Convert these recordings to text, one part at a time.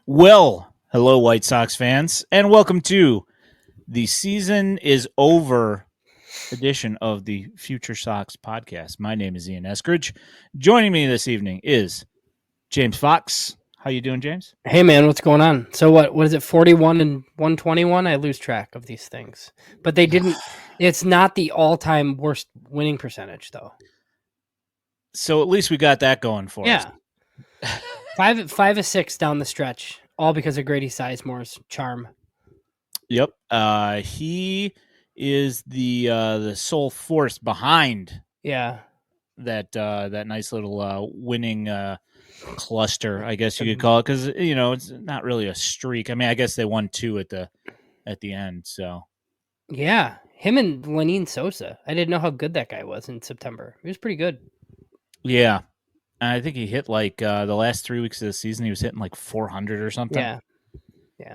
Well, hello, White Sox fans, and welcome to the season is over edition of the FutureSox podcast. My name is Ian Eskridge. Joining me this evening is James Fox. How you doing, James? Hey man, what's going on? So what is it, 41 and 121? I lose track of these things. But they didn't it's not the all-time worst winning percentage though. So at least we got that going for us. Yeah. 5 of 6 down the stretch, all because of Grady Sizemore's charm. Yep. He is the sole force behind that nice little winning cluster, I guess you could call it, because it's not really a streak. I mean, I guess they won 2 at the end. So yeah, him and Lenine Sosa. I didn't know how good that guy was in September. He was pretty good. Yeah, I think he hit like the last 3 weeks of the season. He was hitting like 400 or something. Yeah.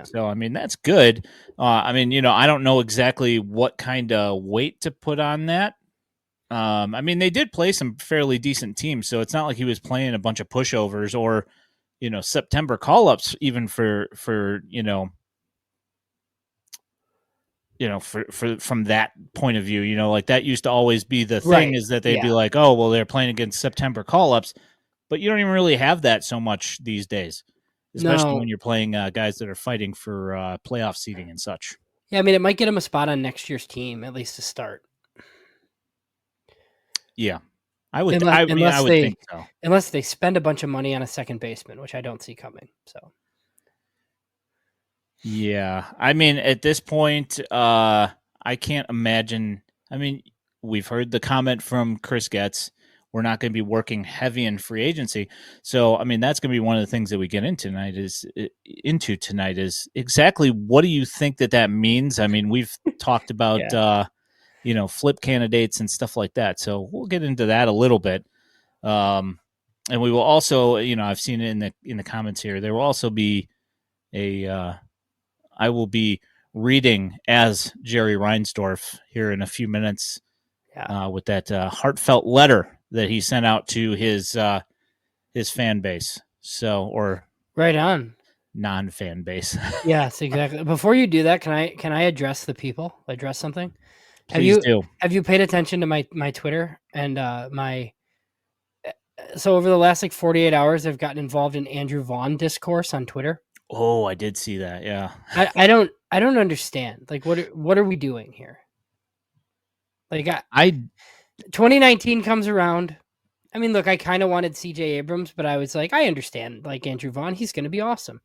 So I mean, that's good. I mean, I don't know exactly what kind of weight to put on that. I mean, they did play some fairly decent teams, so it's not like he was playing a bunch of pushovers or, September call-ups even for from that point of view, like that used to always be the thing, right, is that they'd be like, oh, well, they're playing against September call-ups, but you don't even really have that so much these days, especially when you're playing guys that are fighting for playoff seeding and such. Yeah, I mean, it might get him a spot on next year's team, at least to start. Yeah, I would think so. Unless they spend a bunch of money on a second baseman, which I don't see coming. So, yeah, I mean, at this point, I can't imagine. I mean, we've heard the comment from Chris Getz. We're not going to be working heavy in free agency, so I mean, that's going to be one of the things that we get into tonight. Is exactly what do you think that means? I mean, we've talked about. Yeah. Flip candidates and stuff like that. So we'll get into that a little bit. And we will also, I've seen it in the comments here. There will also be I will be reading as Jerry Reinsdorf here in a few minutes with that heartfelt letter that he sent out to his fan base. So, or right on. Non-fan base. Yes, exactly. Before you do that, can I address the people? Address something? Please do. Have you paid attention to my Twitter and so over the last 48 hours, I've gotten involved in Andrew Vaughn discourse on Twitter. Oh, I did see that. Yeah. I don't understand. Like, what are we doing here? Like, 2019 comes around. I mean, look, I kind of wanted CJ Abrams, but I was like, I understand, like, Andrew Vaughn, he's going to be awesome.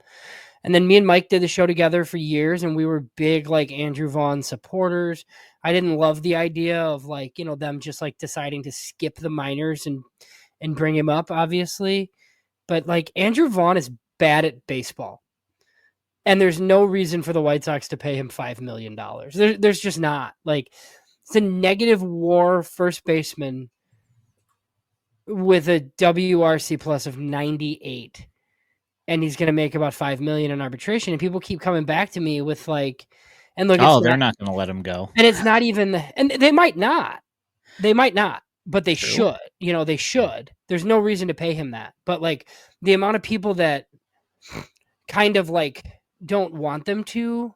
And then me and Mike did the show together for years, and we were big, like, Andrew Vaughn supporters. I didn't love the idea of, like, them just, like, deciding to skip the minors and bring him up, obviously. But, like, Andrew Vaughn is bad at baseball. And there's no reason for the White Sox to pay him $5 million. There's just not. Like, it's a negative WAR first baseman with a WRC plus of 98. And he's going to make about $5 million in arbitration. And people keep coming back to me with like, and look, they're not going to let him go. And it's not even, and they might not, but they should, they should. There's no reason to pay him that. But like the amount of people that kind of like don't want them to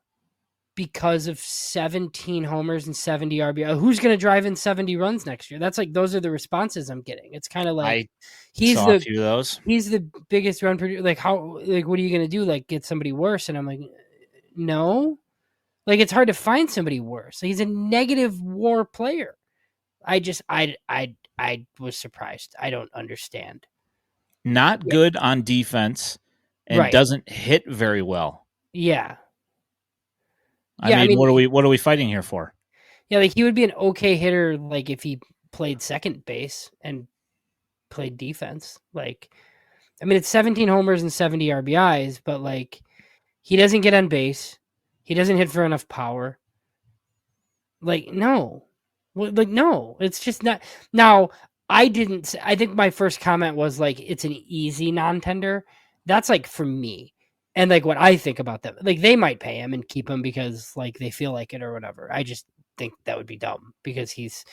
because of 17 homers and 70 RBI. Who's going to drive in 70 runs next year? That's like, those are the responses I'm getting. It's kind of like, he's a few of those. He's the biggest run producer. Like how, like, what are you going to do? Like get somebody worse? And I'm like, no, like it's hard to find somebody worse. He's a negative WAR player. I was surprised. I don't understand. Not good on defense and doesn't hit very well. Yeah. I mean, what are we fighting here for? Yeah, like he would be an okay hitter, like if he played second base and played defense. Like, I mean, it's 17 homers and 70 RBIs, but like he doesn't get on base. He doesn't hit for enough power. Like, no, it's just not. Now, I think my first comment was like, it's an easy non-tender. That's like for me. And like what I think about them, like they might pay him and keep him because like they feel like it or whatever. I just think that would be dumb because he's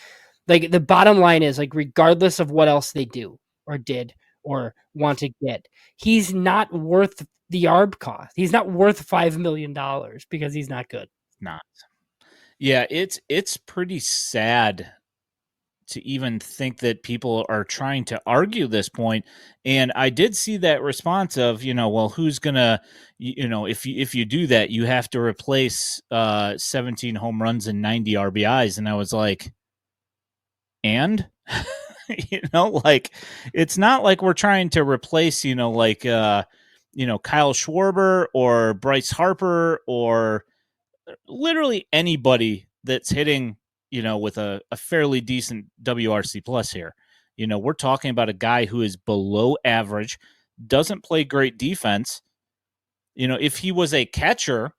like the bottom line is like regardless of what else they do or did or want to get. He's not worth the ARB cost. He's not worth $5 million because he's not good. Not. Yeah, it's pretty sad to even think that people are trying to argue this point. And I did see that response of, well, who's gonna, if you do that, you have to replace 17 home runs and 90 RBIs. And I was like, and like it's not like we're trying to replace, like Kyle Schwarber or Bryce Harper or literally anybody that's hitting, with a fairly decent WRC plus here. We're talking about a guy who is below average, doesn't play great defense. If he was a catcher,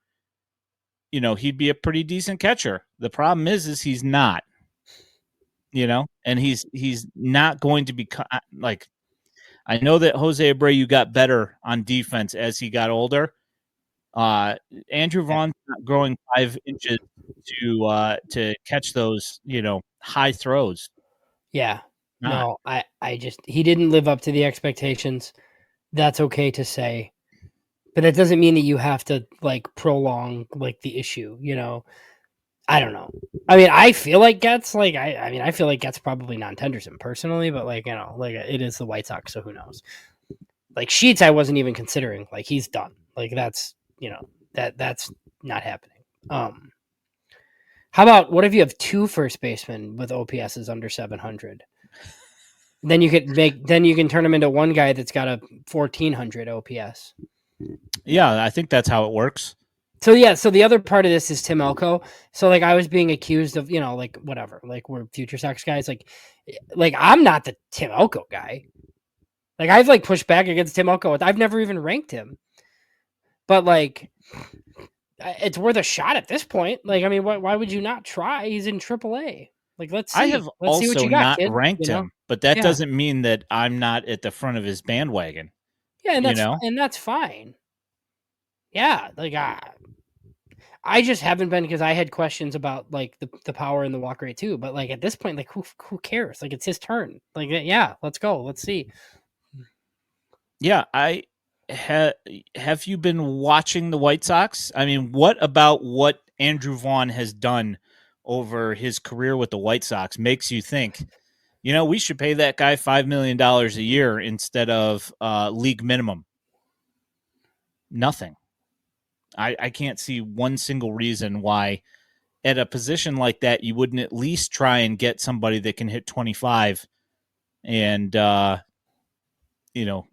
he'd be a pretty decent catcher. The problem is he's not, and he's not going to be like, I know that Jose Abreu got better on defense as he got older. Andrew Vaughn's not growing 5 inches to catch those, high throws. Yeah. Not. No, I just he didn't live up to the expectations. That's okay to say. But that doesn't mean that you have to like prolong like the issue, I don't know. I mean, I feel like Getz, like I feel like Getz probably non-tenders him personally, but like, like it is the White Sox, so who knows? Like Sheets, I wasn't even considering. Like he's done. Like that's that's not happening. How about what if you have 2 first basemen with OPSs under 700? Then you can turn him into one guy that's got a 1400 OPS. Yeah, I think that's how it works. So yeah, so the other part of this is Tim Elko. So like I was being accused of, like whatever, like we're FutureSox guys. Like I'm not the Tim Elko guy. Like I've like pushed back against Tim Elko. I've never even ranked him. But like it's worth a shot at this point. Like, I mean, why would you not try? He's in AAA. Like, let's see. I have let's see what also you got, not kid. ranked him, but that doesn't mean that I'm not at the front of his bandwagon. Yeah, and that's fine. Yeah, like I just haven't been because I had questions about like the power and the walk rate too. But like at this point, like who cares? Like it's his turn. Like yeah, let's go. Let's see. Yeah, have you been watching the White Sox? I mean, what about what Andrew Vaughn has done over his career with the White Sox makes you think, we should pay that guy $5 million a year instead of league minimum? Nothing. I can't see one single reason why at a position like that you wouldn't at least try and get somebody that can hit 25 and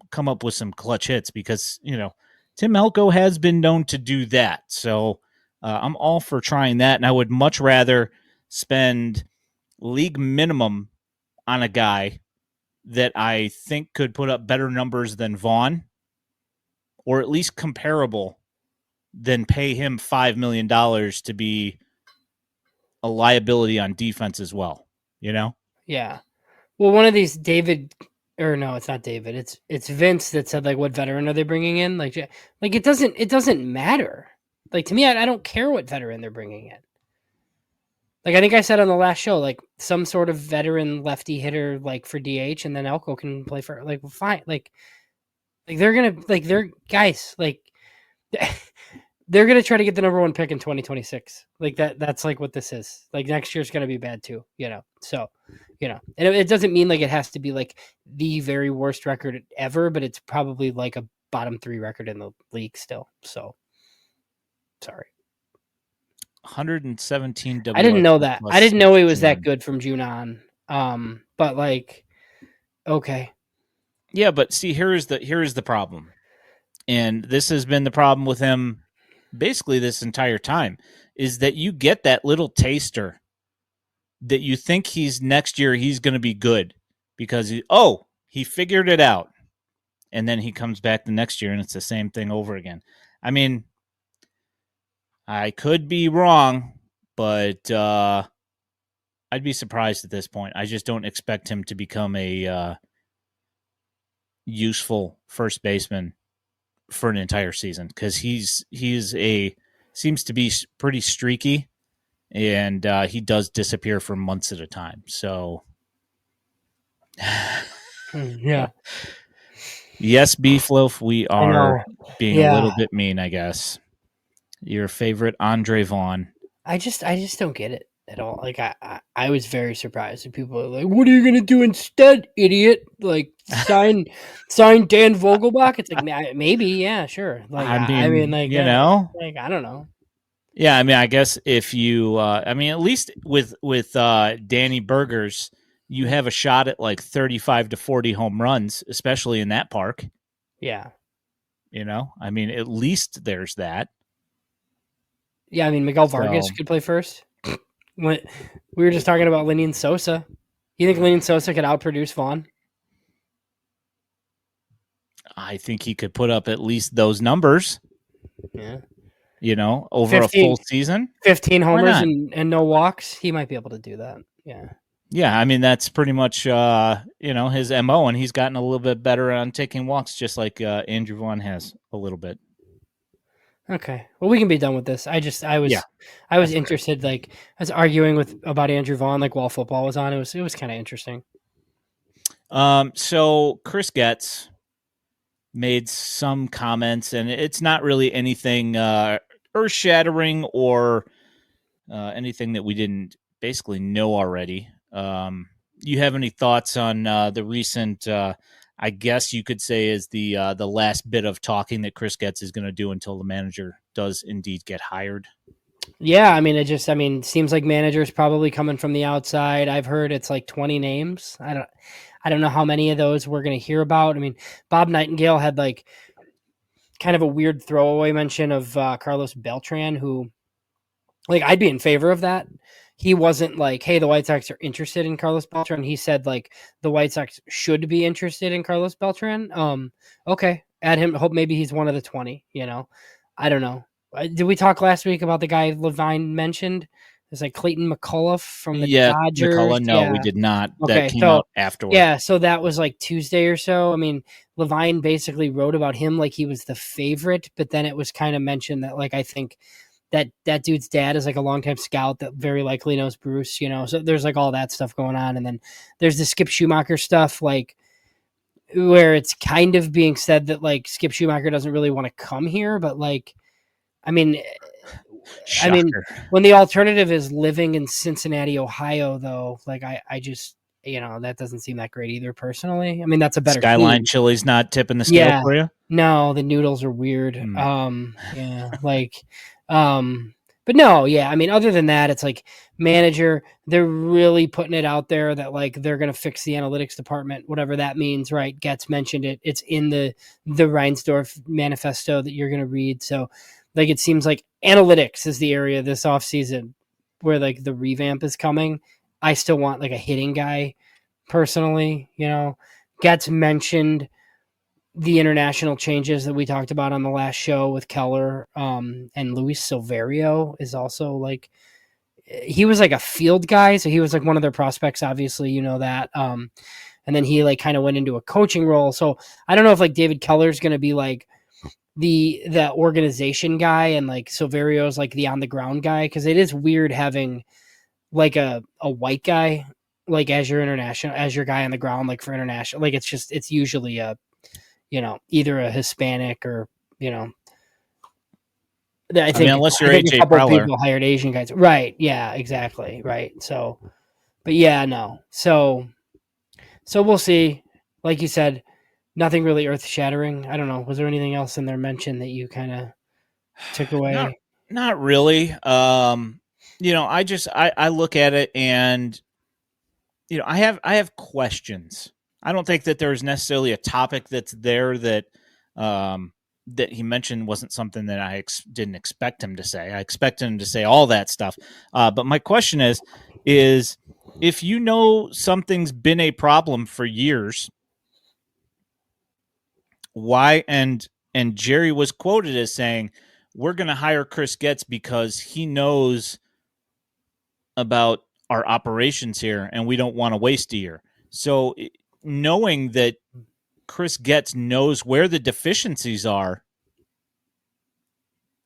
come up with some clutch hits because, Tim Elko has been known to do that. So I'm all for trying that. And I would much rather spend league minimum on a guy that I think could put up better numbers than Vaughn, or at least comparable, than pay him $5 million to be a liability on defense as well. Yeah. Well, one of these David, or no, it's not David. It's Vince that said like, what veteran are they bringing in? Like it doesn't matter. Like to me, I don't care what veteran they're bringing in. Like I think I said on the last show, like some sort of veteran lefty hitter, like for DH, and then Elko can play for like fine. Like they're gonna like they're guys like they're gonna try to get the number 1 pick in 2026. Like that's like what this is. Like next year's gonna be bad too. So and it doesn't mean like it has to be like the very worst record ever, but it's probably like a bottom 3 record in the league still. So sorry. 117 I didn't know that. I didn't know he was that good from June on. But like, okay. Yeah, but see, here is the problem. And this has been the problem with him basically this entire time, is that you get that little taster that you think next year he's going to be good because he figured it out. And then he comes back the next year and it's the same thing over again. I mean, I could be wrong, but I'd be surprised at this point. I just don't expect him to become a useful first baseman for an entire season because he's seems to be pretty streaky, and he does disappear for months at a time. So yeah. Yes, Beef Loaf, we I are know. being a Yeah. little bit mean, I guess. Your favorite Andre Vaughn. I just don't get it at all. Like I was very surprised when people are like, "What are you gonna do instead, idiot?" Like sign Dan Vogelbach. It's like maybe, yeah, sure. Like I I mean, mean, like you know, like I don't know. yeah. I mean, I guess if you, I mean, at least with Danny Burgers, you have a shot at like 35 to 40 home runs, especially in that park. Yeah, You know, I mean, at least there's that. yeah. I mean, Miguel Vargas So could play first. When we were just talking about Lenny and Sosa, you think Lenny and Sosa could outproduce Vaughn? I think he could put up at least those numbers. Yeah, You know, over a 15, full season. 15 Why homers not? and no walks. He might be able to do that. Yeah. Yeah, I mean that's pretty much you know, his MO, and he's gotten a little bit better on taking walks, just like Andrew Vaughn has a little bit. Okay. Well, we can be done with this. I Yeah, was that's fair. interested. Like I was arguing with about Andrew Vaughn like while football was on. It was kind of interesting. So Chris Getz made some comments, and it's not really anything earth shattering or anything that we didn't basically know already. You have any thoughts on the recent? I guess you could say is the last bit of talking that Chris Getz is going to do until the manager does indeed get hired. Yeah, I mean, seems like managers probably coming from the outside. I've heard it's like 20 names. I don't know how many of those we're going to hear about. I mean, Bob Nightingale had like kind of a weird throwaway mention of Carlos Beltran, who like I'd be in favor of that. He wasn't like, "Hey, the White Sox are interested in Carlos Beltran." He said like the White Sox should be interested in Carlos Beltran. Okay, add him. Hope maybe he's one of the 20. You know, I don't know. Did we talk last week about the guy Levine mentioned? It's like Clayton McCullough from the Yeah, Dodgers. McCullough. No, we Yeah. did not. That Okay. came So out afterward. yeah, so that was like Tuesday or so. I mean, Levine basically wrote about him like he was the favorite, but then it was kind of mentioned that like I think that dude's dad is like a longtime scout that very likely knows Bruce, you know. So there's like all that stuff going on, and then there's the Skip Schumacher stuff, like where it's kind of being said that like Skip Schumacher doesn't really want to come here, but like, I mean, I mean, Shocker. when the alternative is living in Cincinnati, Ohio, though, like I just that doesn't seem that great either. Personally, I mean, that's a better Skyline team. Chili's not tipping the scale Yeah. for you. No, the noodles are weird. Hmm. Yeah, like, but no, yeah. I mean, other than that, it's like manager. They're really putting it out there that like they're gonna fix the analytics department, whatever that means, right? Getz mentioned it. It's in the Reinsdorf manifesto that you're gonna read. So, like, it seems like analytics is the area this offseason where like the revamp is coming. I still want like a hitting guy personally, you know. Getz mentioned the international changes that we talked about on the last show with Keller, and Luis Silverio is also like he was like a field guy, so he was like one of their prospects. Obviously, you know that. And then he like kind of went into a coaching role. So I don't know if like David Keller's going to be like the organization guy, and like Silverio's like the on the ground guy, because it is weird having like a white guy like as your international as your guy on the ground like for international. Like it's usually a either a Hispanic or, you know, I I mean, think unless I you're think a AJ couple of Preller, people hired Asian guys. Right. Yeah, exactly. Right. So, but yeah, no. So we'll see. Like you said, nothing really earth shattering. I don't know. Was there anything else in their mention that you kind of took not away? not really. You know, I look at it and you know, I have questions. I don't think that there's necessarily a topic that's there um, that he mentioned wasn't something that didn't expect him to say. I expected him to say all that stuff. But my question is if you know something's been a problem for years, why and Jerry was quoted as saying, "We're going to hire Chris Getz because he knows about our operations here and we don't want to waste a year." So knowing that Chris Getz knows where the deficiencies are,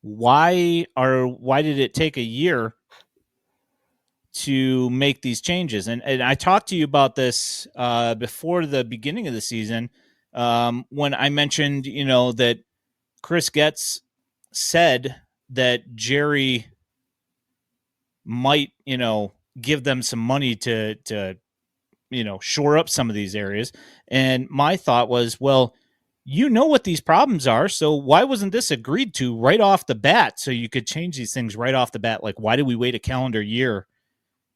why did it take a year to make these changes? And I talked to you about this before the beginning of the season. When I mentioned, that Chris Getz said that Jerry might, give them some money to shore up some of these areas. And my thought was, well, what these problems are. So why wasn't this agreed to right off the bat? So you could change these things right off the bat. Like, why did we wait a calendar year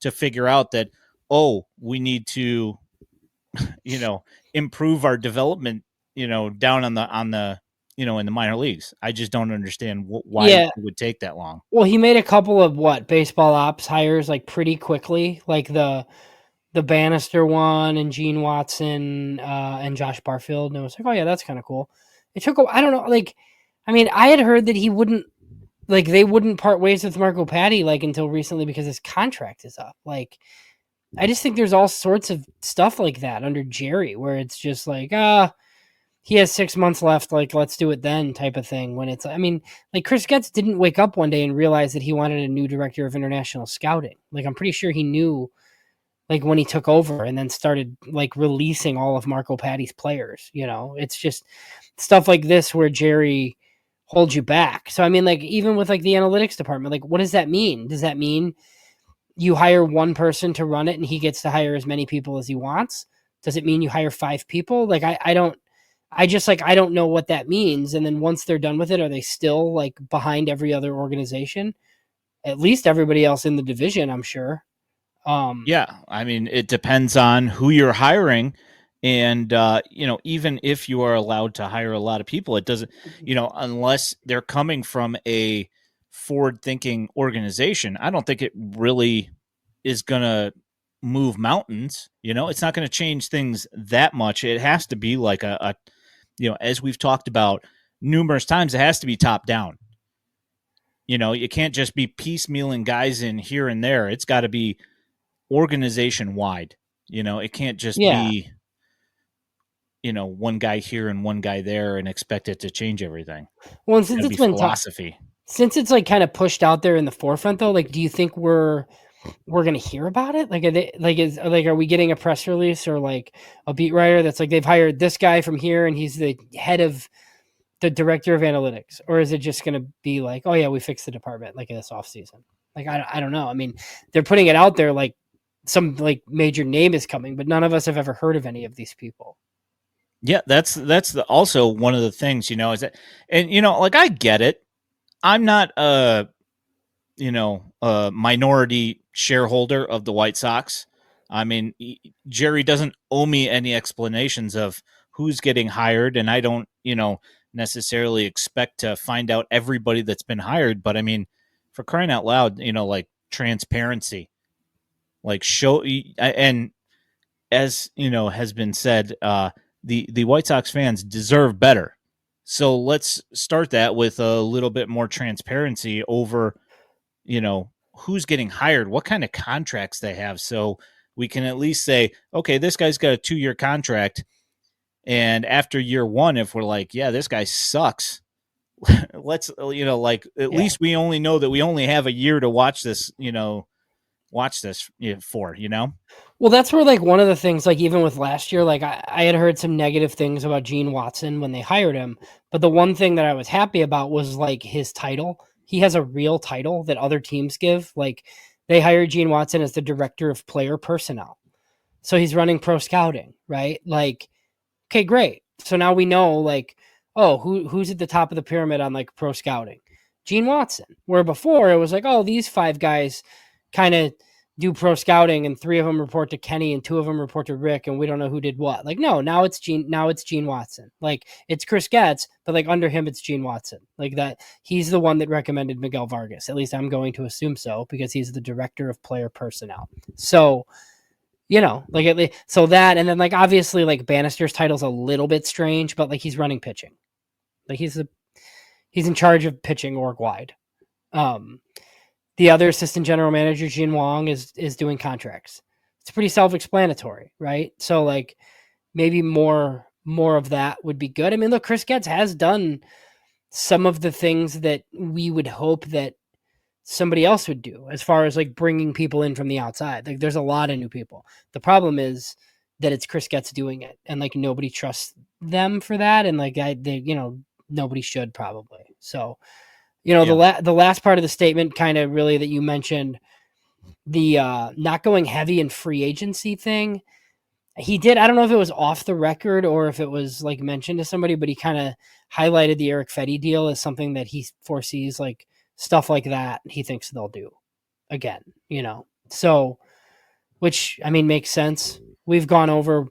to figure out that, oh, we need to, improve our development, down on the, in the minor leagues? I just don't understand why it would take that long. Well, he made a couple of baseball ops hires like pretty quickly, like the Bannister one and Gene Watson and Josh Barfield. And it was like, oh yeah, that's kind of cool. It took I don't know, like, I mean, I had heard that he wouldn't, like, they wouldn't part ways with Marco Patti like until recently because his contract is up. Like, I just think there's all sorts of stuff like that under Jerry where it's just like, he has 6 months left, like, let's do it then type of thing. When it's, I mean, like, Chris Getz didn't wake up one day and realize that he wanted a new director of international scouting. Like, I'm pretty sure he knew, like, when he took over and then started, like, releasing all of Marco Patti's players. It's just stuff like this where Jerry holds you back. So, I mean, like, even with, like, the analytics department, like, what does that mean? Does that mean you hire one person to run it and he gets to hire as many people as he wants? Does it mean you hire 5 people? Like, I don't know what that means. And then once they're done with it, are they still, like, behind every other organization? At least everybody else in the division, I'm sure. Yeah, I mean, it depends on who you're hiring. And, even if you are allowed to hire a lot of people, it doesn't, unless they're coming from a forward thinking organization, I don't think it really is going to move mountains. It's not going to change things that much. It has to be like as we've talked about numerous times, it has to be top down. You can't just be piecemealing guys in here and there. It's got to be organization wide. It can't just be, one guy here and one guy there and expect it to change everything. Well, and since it's been philosophy, since it's like kind of pushed out there in the forefront, though, like, do you think we're going to hear about it? Like, are we getting a press release or like a beat writer that's like, they've hired this guy from here and he's the head of the director of analytics? Or is it just going to be like, oh yeah, we fixed the department like in this off season? Like, I don't know. I mean, they're putting it out there like some like major name is coming, but none of us have ever heard of any of these people. Yeah, that's also one of the things, is that, and like, I get it. I'm not a minority shareholder of the White Sox. I mean, Jerry doesn't owe me any explanations of who's getting hired, and I don't, necessarily expect to find out everybody that's been hired. But I mean, for crying out loud, like, transparency, like, show, and as has been said, the White Sox fans deserve better. So let's start that with a little bit more transparency over, who's getting hired, what kind of contracts they have. So we can at least say, okay, this guy's got a 2-year contract. And after year 1, if we're like, yeah, this guy sucks, let's, like, at least we only know that we only have a year to watch this, for. Well, that's where, like, one of the things, like, even with last year, like, I had heard some negative things about Gene Watson when they hired him, but the one thing that I was happy about was, like, his title. He has a real title that other teams give. Like, they hired Gene Watson as the director of player personnel, so he's running pro scouting, right? Like, okay, great. So now we know, like, oh, who's at the top of the pyramid on, like, pro scouting? Gene Watson. Where before it was like, oh, these 5 guys kind of do pro scouting and 3 of them report to Kenny and 2 of them report to Rick and we don't know who did what. Like, no, now it's Gene Watson. Like, it's Chris Getz, but like under him it's Gene Watson. Like, that he's the one that recommended Miguel Vargas. At least I'm going to assume so, because he's the director of player personnel. So, like, so that, and then, like, obviously, like, Bannister's title's a little bit strange, but like, he's running pitching. Like, he's in charge of pitching org wide. The other assistant general manager, Jin Wong, is doing contracts. It's pretty self-explanatory, right? So, like, maybe more of that would be good. I mean, look, Chris Getz has done some of the things that we would hope that somebody else would do, as far as, like, bringing people in from the outside. Like, there's a lot of new people. The problem is that it's Chris Getz doing it, and, like, nobody trusts them for that, and like nobody should probably. So Yeah. the last part of the statement, kind of really that you mentioned, the not going heavy in free agency thing. He did. I don't know if it was off the record or if it was like mentioned to somebody, but he kind of highlighted the Eric Fetty deal as something that he foresees, like stuff like that. He thinks they'll do again. So which I mean makes sense. We've gone over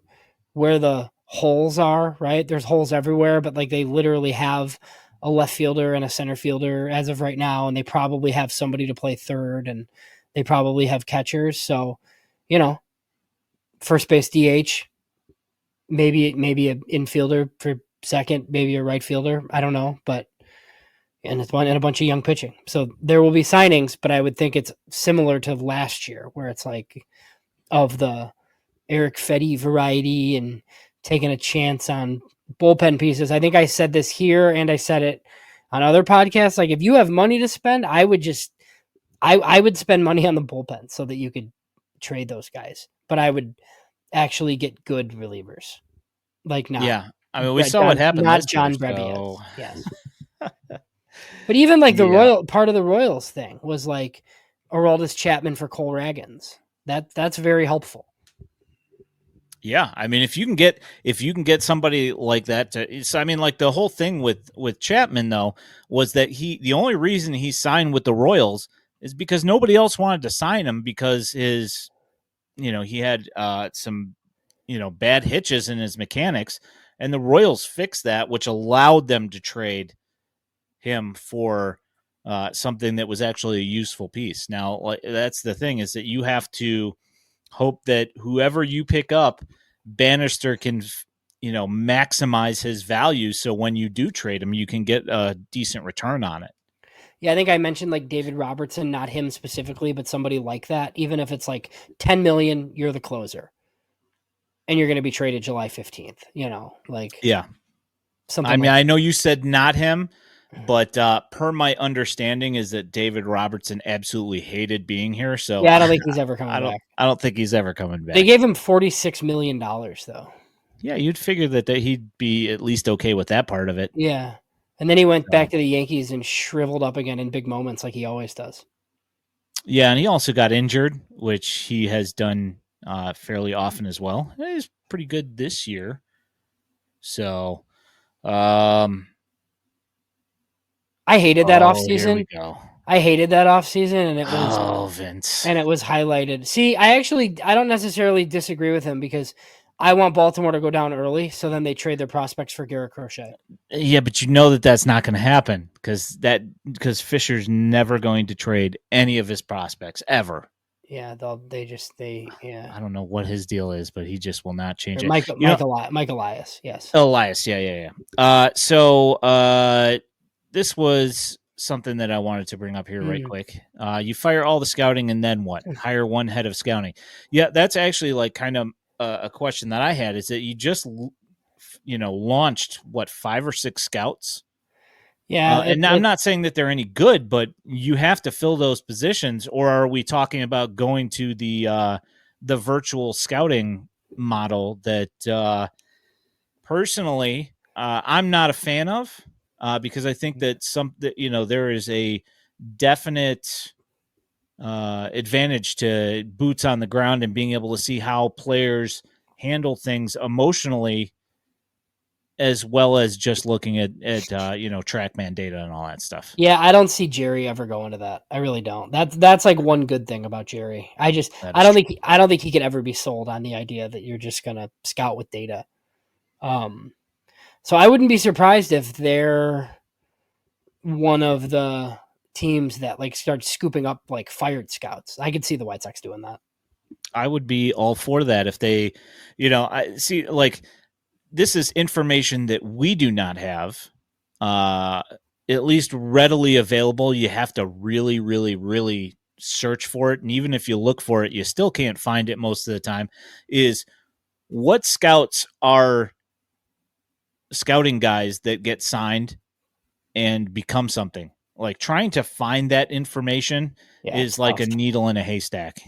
where the holes are, right? There's holes everywhere, but like they literally have a left fielder and a center fielder as of right now, and they probably have somebody to play third, and they probably have catchers. So, first base DH, maybe an infielder for second, maybe a right fielder. I don't know, but and it's one and a bunch of young pitching. So there will be signings, but I would think it's similar to last year, where it's like of the Eric Fetty variety and taking a chance on bullpen pieces. I think I said this here and I said it on other podcasts. Like if you have money to spend, I would spend money on the bullpen so that you could trade those guys. But I would actually get good relievers. Like not Yeah. I mean, we saw what happened not this year, John Brebbia. so Yes. But even like the Yeah. part of the Royals thing was like Aroldis Chapman for Cole Ragans. That's very helpful. Yeah, I mean, if you can get somebody like that to, I mean, like the whole thing with Chapman though was that the only reason he signed with the Royals is because nobody else wanted to sign him because he had some bad hitches in his mechanics, and the Royals fixed that, which allowed them to trade him for something that was actually a useful piece. Now, like, that's the thing, is that you have to hope that whoever you pick up, Bannister can maximize his value, so when you do trade him, you can get a decent return on it. Yeah, I think I mentioned like David Robertson, not him specifically, but somebody like that. Even if it's like 10 million, you're the closer, and you're going to be traded July 15th. Yeah. Something. I mean, I know you said not him, but per my understanding is that David Robertson absolutely hated being here. So yeah, I don't think he's ever coming back. I don't think he's ever coming back. They gave him $46 million though. Yeah, you'd figure that he'd be at least okay with that part of it. Yeah. And then he went back to the Yankees and shriveled up again in big moments like he always does. Yeah, and he also got injured, which he has done fairly often as well. He's pretty good this year. So, I hated that offseason. Here we go. I hated that offseason, and it was Vince. And it was highlighted. See, I don't necessarily disagree with him because I want Baltimore to go down early, so then they trade their prospects for Garrett Crochet. Yeah, but you know that's not going to happen because Fisher's never going to trade any of his prospects ever. Yeah, yeah. I don't know what his deal is, but he just will not change it. Mike Elias, yes. Elias, yeah. So this was something that I wanted to bring up here right quick. You fire all the scouting and then what? Hire one head of scouting. Yeah, that's actually like kind of a question that I had, is that you just launched 5 or 6 scouts. Yeah, and I'm not saying that they're any good, but you have to fill those positions. Or are we talking about going to the virtual scouting model that personally I'm not a fan of, because I think that there is a definite advantage to boots on the ground and being able to see how players handle things emotionally, as well as just looking at TrackMan data and all that stuff. Yeah, I don't see Jerry ever going to that. I really don't. That's like one good thing about Jerry. I don't think he could ever be sold on the idea that you're just gonna scout with data. So I wouldn't be surprised if they're one of the teams that like start scooping up like fired scouts. I could see the White Sox doing that. I would be all for that if they, I see, like, this is information that we do not have, at least readily available. You have to really, really, really search for it. And even if you look for it, you still can't find it most of the time. Is what scouts are scouting guys that get signed and become something. Like, trying to find that information is like a needle in a haystack,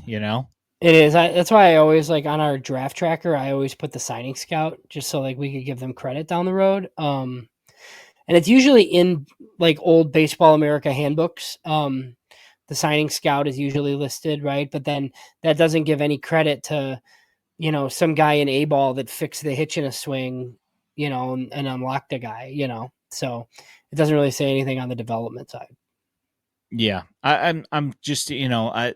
It is. That's why I always like on our draft tracker. I always put the signing scout just so like we could give them credit down the road. And it's usually in like old Baseball America handbooks. The signing scout is usually listed, right? But then that doesn't give any credit to some guy in A ball that fixed the hitch in a swing, and unlocked a guy, So it doesn't really say anything on the development side. Yeah, I'm just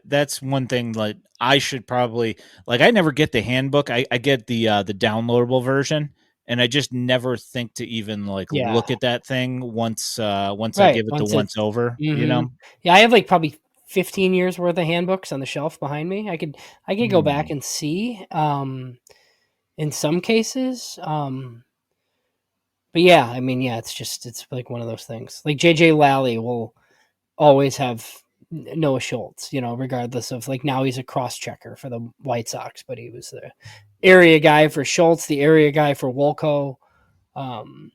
that's one thing like I should probably like I never get the handbook. I get the downloadable version, and I just never think to even like Yeah. look at that thing once I Right. give it the Once once it's over. Yeah, I have like probably 15 years worth of handbooks on the shelf behind me. I could go back Hmm. and see in some cases. But yeah, I mean, yeah, it's like one of those things. Like JJ Lally will always have Noah Schultz, regardless of like now he's a cross checker for the White Sox, but he was the area guy for Schultz, the area guy for Wolko. Um,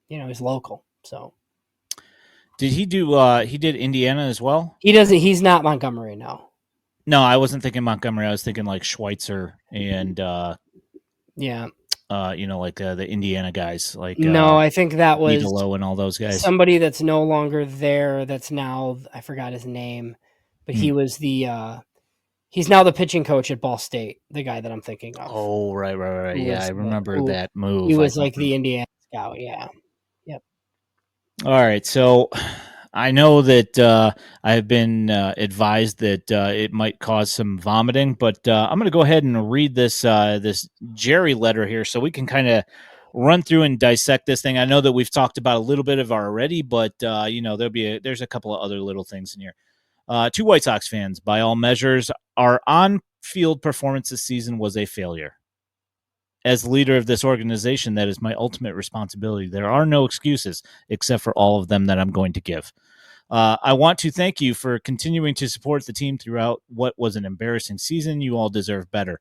he's local. So Did he do? He did Indiana as well. he's not Montgomery now. No, I wasn't thinking Montgomery. I was thinking like Schweitzer and Yeah. like the Indiana guys like No, I think that was Idolo and all those guys. somebody that's no longer there. That's now I forgot his name, but Hmm. he was he's now the pitching coach at Ball State. The guy that I'm thinking of, Oh, right. who Yeah, I was remember who that he move. I was like remember. the Indiana scout. Yeah, yep. All right, so I know that I've been advised that it might cause some vomiting, but I'm going to go ahead and read this Jerry letter here, so we can kind of run through and dissect this thing. I know that we've talked about a little bit of it already, but there's a couple of other little things in here. To White Sox fans, by all measures, our on-field performance this season was a failure. As leader of this organization, that is my ultimate responsibility. There are no excuses except for all of them that I'm going to give. I want to thank you for continuing to support the team throughout what was an embarrassing season. You all deserve better.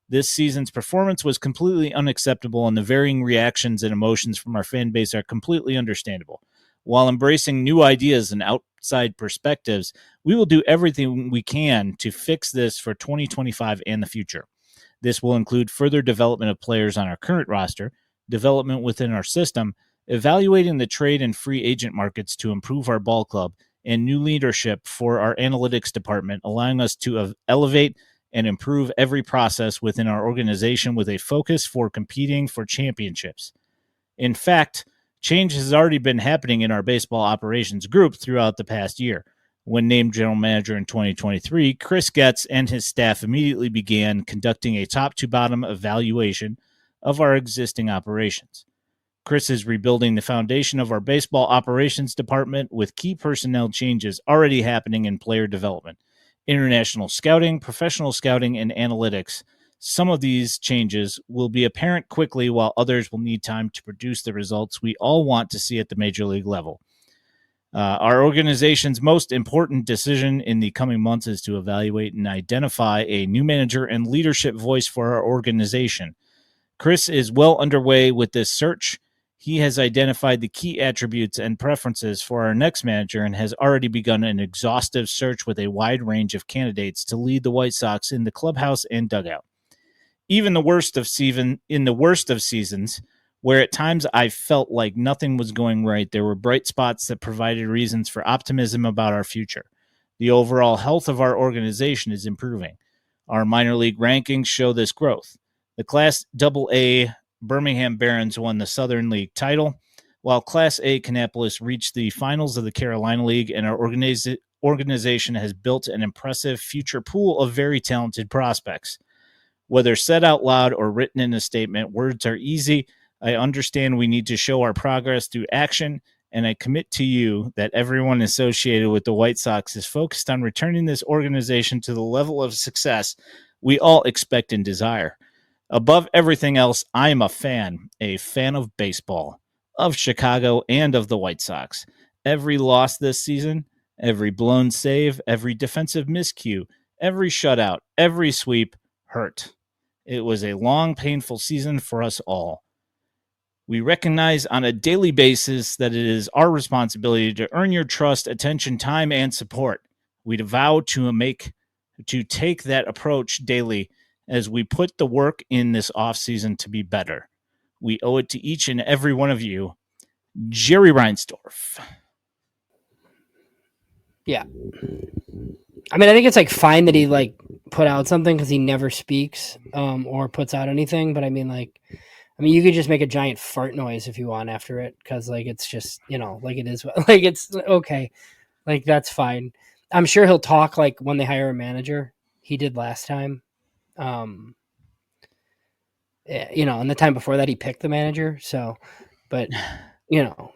This season's performance was completely unacceptable, and the varying reactions and emotions from our fan base are completely understandable. While embracing new ideas and outside perspectives, we will do everything we can to fix this for 2025 and the future. This will include further development of players on our current roster, development within our system, evaluating the trade and free agent markets to improve our ball club, and new leadership for our analytics department, allowing us to elevate and improve every process within our organization with a focus for competing for championships. In fact, change has already been happening in our baseball operations group throughout the past year. When named general manager in 2023, Chris Getz and his staff immediately began conducting a top to bottom evaluation of our existing operations. Chris is rebuilding the foundation of our baseball operations department with key personnel changes already happening in player development, international scouting, professional scouting, and analytics. Some of these changes will be apparent quickly, while others will need time to produce the results we all want to see at the major league level. Our organization's most important decision in the coming months is to evaluate and identify a new manager and leadership voice for our organization. Chris is well underway with this search. He has identified the key attributes and preferences for our next manager and has already begun an exhaustive search with a wide range of candidates to lead the White Sox in the clubhouse and dugout. Even in the worst of seasons, where at times I felt like nothing was going right, there were bright spots that provided reasons for optimism about our future. The overall health of our organization is improving. Our minor league rankings show this growth. The Class AA Birmingham Barons won the Southern League title, while Class A Kannapolis reached the finals of the Carolina League, and our organization has built an impressive future pool of very talented prospects. Whether said out loud or written in a statement, words are easy. I understand we need to show our progress through action, and I commit to you that everyone associated with the White Sox is focused on returning this organization to the level of success we all expect and desire. Above everything else, I am a fan of baseball, of Chicago, and of the White Sox. Every loss this season, every blown save, every defensive miscue, every shutout, every sweep hurt. It was a long, painful season for us all. We recognize on a daily basis that it is our responsibility to earn your trust, attention, time, and support. We vow to make to take that approach daily as we put the work in this offseason to be better. We owe it to each and every one of you. Jerry Reinsdorf. Yeah. I mean, I think it's like fine that he like put out something because he never speaks or puts out anything. But I mean, you could just make a giant fart noise if you want after it because like it's just like it is like it's okay, like that's fine. I'm sure he'll talk like when they hire a manager. He did last time. And the time before that he picked the manager. So, but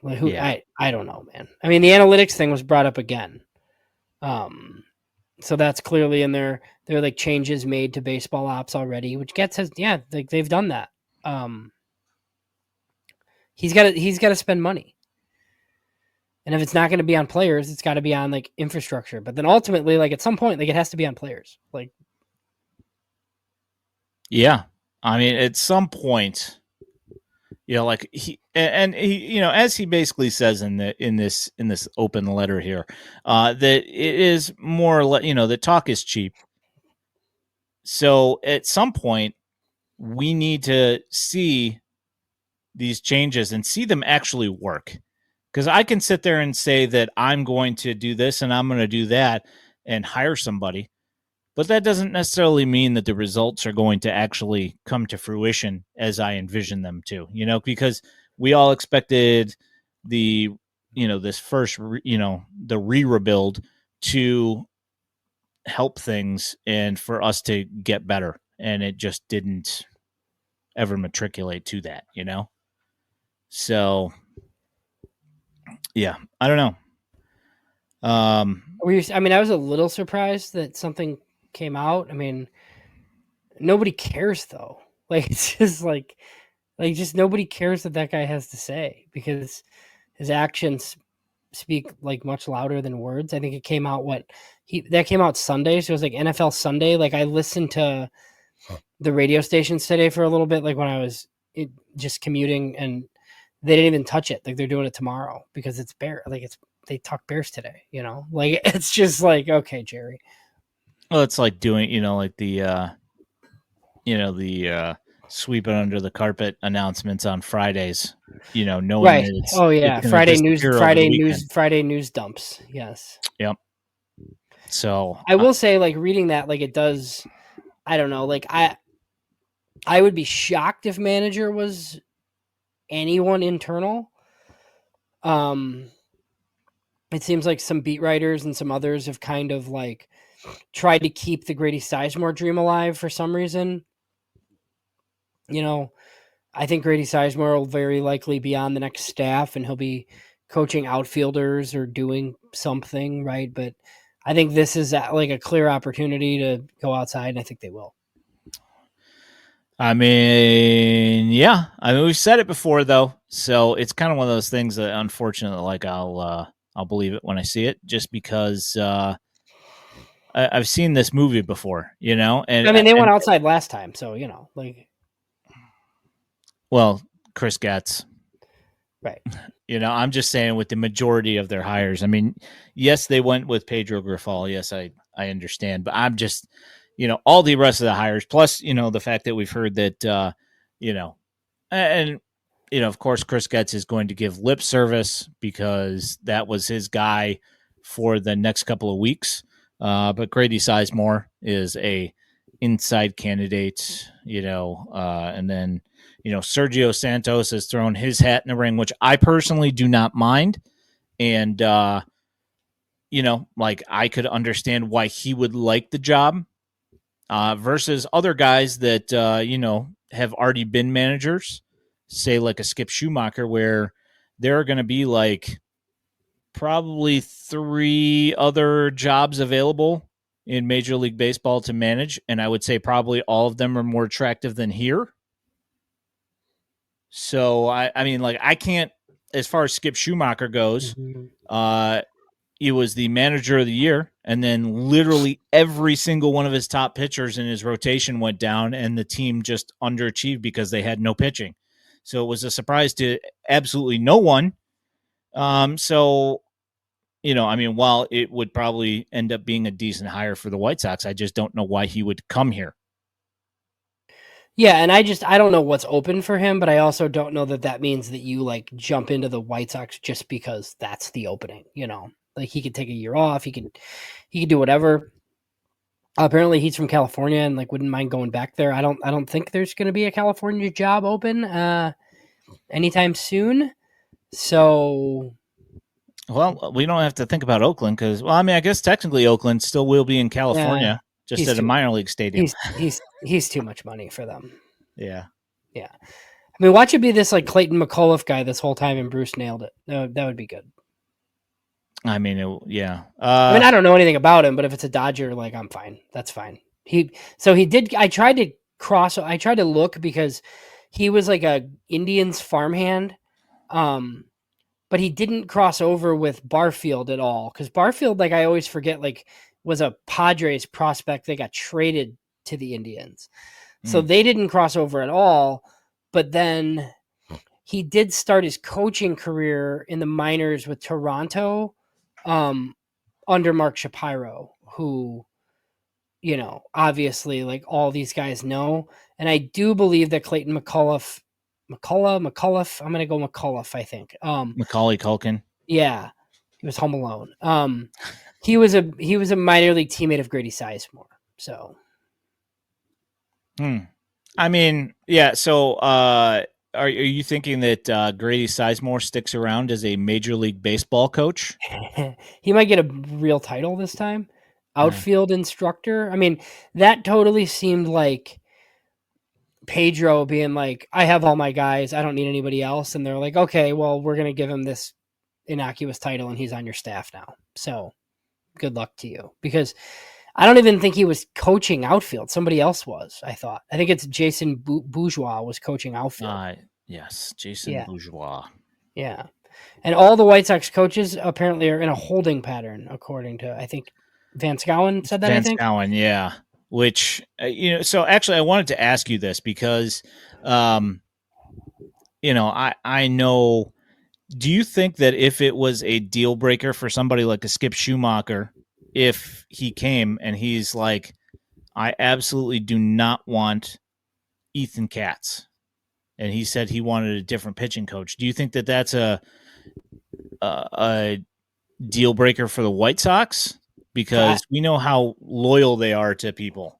like who Yeah. I don't know, man. I mean, the analytics thing was brought up again. So that's clearly in there. There are like changes made to baseball ops already, which Getz has, like they've done that. He's got to spend money. And if it's not going to be on players, it's got to be on like infrastructure. But then ultimately, like at some point, like it has to be on players. Like, yeah, I mean, at some point, like he, as he basically says in this open letter here, that it is more, the talk is cheap. So at some point, we need to see these changes and see them actually work. Because I can sit there and say that I'm going to do this and I'm going to do that and hire somebody, but that doesn't necessarily mean that the results are going to actually come to fruition as I envision them to, because we all expected the, this first, the rebuild to help things and for us to get better. And it just didn't ever matriculate to that, So, yeah, I don't know. I was a little surprised that something came out. I mean, nobody cares though. Like it's just like just nobody cares what that guy has to say because his actions speak like much louder than words. I think it came out that came out Sunday, so it was like NFL Sunday. Like I listened to the radio stations today for a little bit, like when I was just commuting, and they didn't even touch it. Like they're doing it tomorrow because it's Bear. Like they talk Bears today. Like it's just like okay, Jerry. Well, it's like doing like the sweep it under the carpet announcements on Fridays. Knowing Right. that it's Oh yeah, it's going to disappear over the weekend. Friday news dumps. Yes. Yep. So I will say, like reading that, like it does. I don't know. Like I would be shocked if manager was anyone internal. It seems like some beat writers and some others have kind of like tried to keep the Grady Sizemore dream alive for some reason. I think Grady Sizemore will very likely be on the next staff and he'll be coaching outfielders or doing something, right? But I think this is like a clear opportunity to go outside, and I think they will. I mean, yeah. I mean, we've said it before, though, so it's kind of one of those things that, unfortunately, like I'll believe it when I see it, just because I've seen this movie before, And I mean, they went outside last time, so like. Well, Chris Getz, right? I'm just saying with the majority of their hires. I mean, yes, they went with Pedro Grifol. Yes, I understand, but I'm just. All the rest of the hires, plus, the fact that we've heard that, and, of course, Chris Getz is going to give lip service because that was his guy for the next couple of weeks. But Grady Sizemore is a inside candidate, and then, Sergio Santos has thrown his hat in the ring, which I personally do not mind. And, like I could understand why he would like the job. Versus other guys that, have already been managers, say like a Skip Schumacher, where there are going to be like probably 3 other jobs available in Major League Baseball to manage. And I would say probably all of them are more attractive than here. So, I mean, like I can't, as far as Skip Schumacher goes, he was the manager of the year, and then literally every single one of his top pitchers in his rotation went down, and the team just underachieved because they had no pitching. So it was a surprise to absolutely no one. So I mean, while it would probably end up being a decent hire for the White Sox, I just don't know why he would come here. Yeah, and I don't know what's open for him, but I also don't know that means that you like jump into the White Sox just because that's the opening. Like he could take a year off, he could do whatever. Apparently, he's from California and like wouldn't mind going back there. I don't think there's going to be a California job open anytime soon. So, well, we don't have to think about Oakland because, well, I mean, I guess technically Oakland still will be in California, just at a minor league stadium. He's too much money for them. Yeah. I mean, watch it be this like Clayton McAuliffe guy this whole time, and Bruce nailed it. That would be good. I mean, yeah. I mean, I don't know anything about him, but if it's a Dodger, like I'm fine. That's fine. He did. I tried to look because he was like a Indians farmhand, but he didn't cross over with Barfield at all because Barfield, like I always forget, like was a Padres prospect that got traded to the Indians, so they didn't cross over at all. But then he did start his coaching career in the minors with Toronto, under Mark Shapiro, who, obviously like all these guys know. And I do believe that Clayton McAuliffe, I'm going to go McAuliffe, I think. Macaulay Culkin. Yeah. He was Home Alone. He was a minor league teammate of Grady Sizemore. So. I mean, yeah. So, are you thinking that Grady Sizemore sticks around as a Major League Baseball coach? He might get a real title this time. Outfield instructor. I mean, that totally seemed like Pedro being like, I have all my guys. I don't need anybody else. And they're like, okay, well, we're going to give him this innocuous title and he's on your staff now. So good luck to you. Because I don't even think he was coaching outfield. Somebody else was, I thought. I think it's Jason Bourgeois was coaching outfield. Yes, Jason Bourgeois. Yeah. And all the White Sox coaches apparently are in a holding pattern, according to, I think, Van Schouwen said that, Van Schouwen, yeah. Which, so actually I wanted to ask you this because, I know, do you think that if it was a deal breaker for somebody like a Skip Schumacher, if he came and he's like, I absolutely do not want Ethan Katz, and he said he wanted a different pitching coach, do you think that that's a deal breaker for the White Sox? Because we know how loyal they are to people.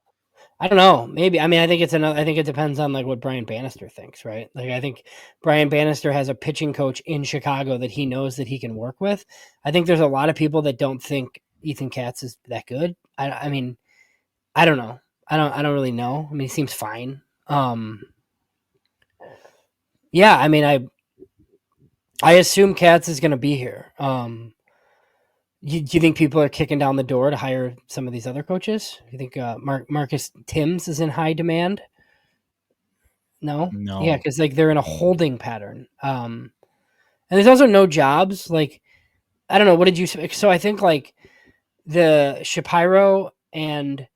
I don't know. Maybe. I mean, I think it depends on like what Brian Bannister thinks, right? Like, I think Brian Bannister has a pitching coach in Chicago that he knows that he can work with. I think there's a lot of people that don't think Ethan Katz is that good. I mean, I don't know. I don't really know. I mean, he seems fine. Yeah. I mean, I assume Katz is going to be here. Do you think people are kicking down the door to hire some of these other coaches? You think Marcus Timms is in high demand? No. Yeah, because like they're in a holding pattern. And there's also no jobs. Like, I don't know. What did you? So I think like the Shapiro and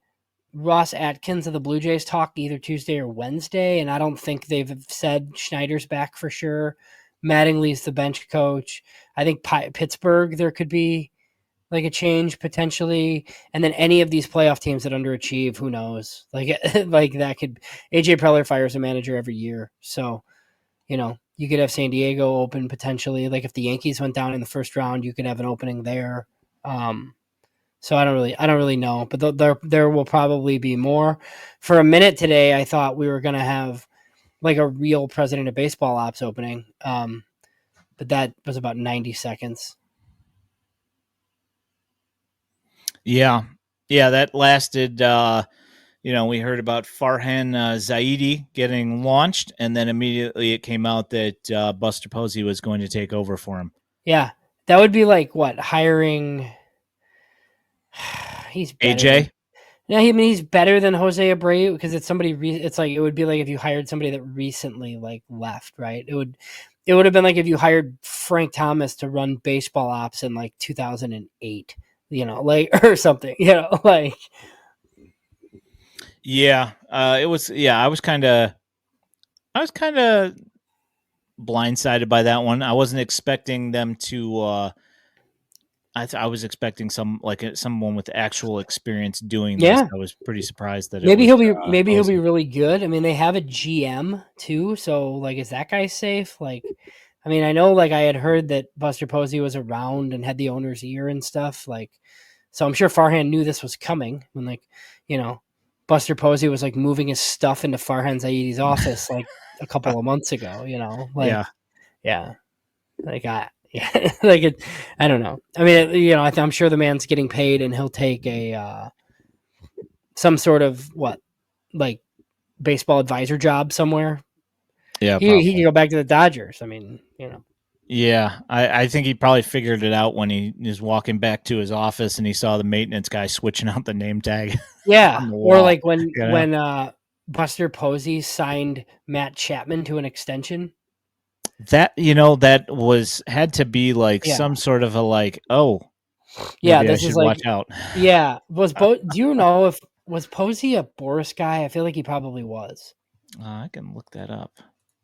Ross Atkins of the Blue Jays talked either Tuesday or Wednesday, and I don't think they've said Schneider's back for sure. Mattingly's the bench coach. I think Pittsburgh there could be like a change potentially, and then any of these playoff teams that underachieve, who knows? Like that could. AJ Preller fires a manager every year, so you could have San Diego open potentially. Like if the Yankees went down in the first round, you could have an opening there. So I don't really know, but there will probably be more. For a minute today, I thought we were gonna have like a real president of baseball ops opening, but that was about 90 seconds. Yeah, that lasted. We heard about Farhan Zaidi getting launched, and then immediately it came out that Buster Posey was going to take over for him. Yeah, that would be like what, hiring. He's better AJ. Yeah, I mean he's better than Jose Abreu because it's somebody. It's like it would be like if you hired somebody that recently like left, right? It would have been like if you hired Frank Thomas to run baseball ops in like 2008. Like or something, like. Yeah, it was. Yeah, I was kind of blindsided by that one. I wasn't expecting them to I was expecting someone with actual experience doing this. Yeah. I was pretty surprised that Maybe it he'll was be Posey. really good. I mean, they have a GM too, so like, is that guy safe? Like, I mean, I know like I had heard that Buster Posey was around and had the owner's ear and stuff. Like, so I'm sure Farhan knew this was coming when like, you know, Buster Posey was like moving his stuff into Farhan Zaidi's office like a couple of months ago. You know, like yeah, like yeah, like it. I don't know. I mean, you know, I'm sure the man's getting paid and he'll take a some sort of like baseball advisor job somewhere. Yeah, He can probably. go back to the Dodgers. I mean, you know. Yeah, I think he probably figured it out when he is walking back to his office and he saw the maintenance guy switching out the name tag Yeah, on the or wall. like when You know? Buster Posey signed Matt Chapman to an extension. That had to be like Yeah, some sort of a like, oh, yeah. maybe I This is should like watch out. yeah. Do you know if was Posey a Boris guy? I feel like he probably was. I can look that up.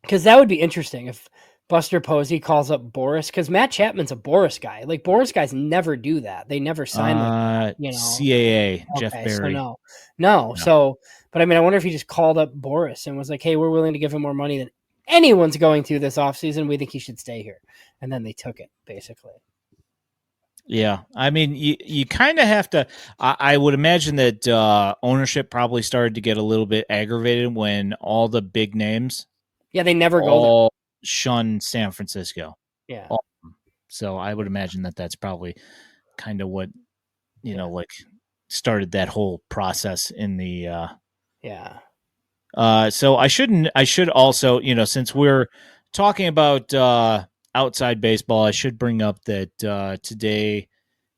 Because that would be interesting if Buster Posey calls up Boris. Because Matt Chapman's a Boris guy. Like Boris guys never do that. They never sign like that. You know. CAA Jeff Okay, so Barry. no. No. So, but I mean, I wonder if he just called up Boris and was like, "Hey, we're willing to give him more money than anyone's going to this offseason. We think he should stay here." And then they took it, basically. Yeah, I mean, you kind of have to. I would imagine that ownership probably started to get a little bit aggravated when all the big names Yeah, they never go there. all shun San Francisco. Yeah, All of them. So I would imagine that that's probably kind of what yeah, like started that whole process in the. yeah. So I should also, since we're talking about outside baseball, I should bring up that today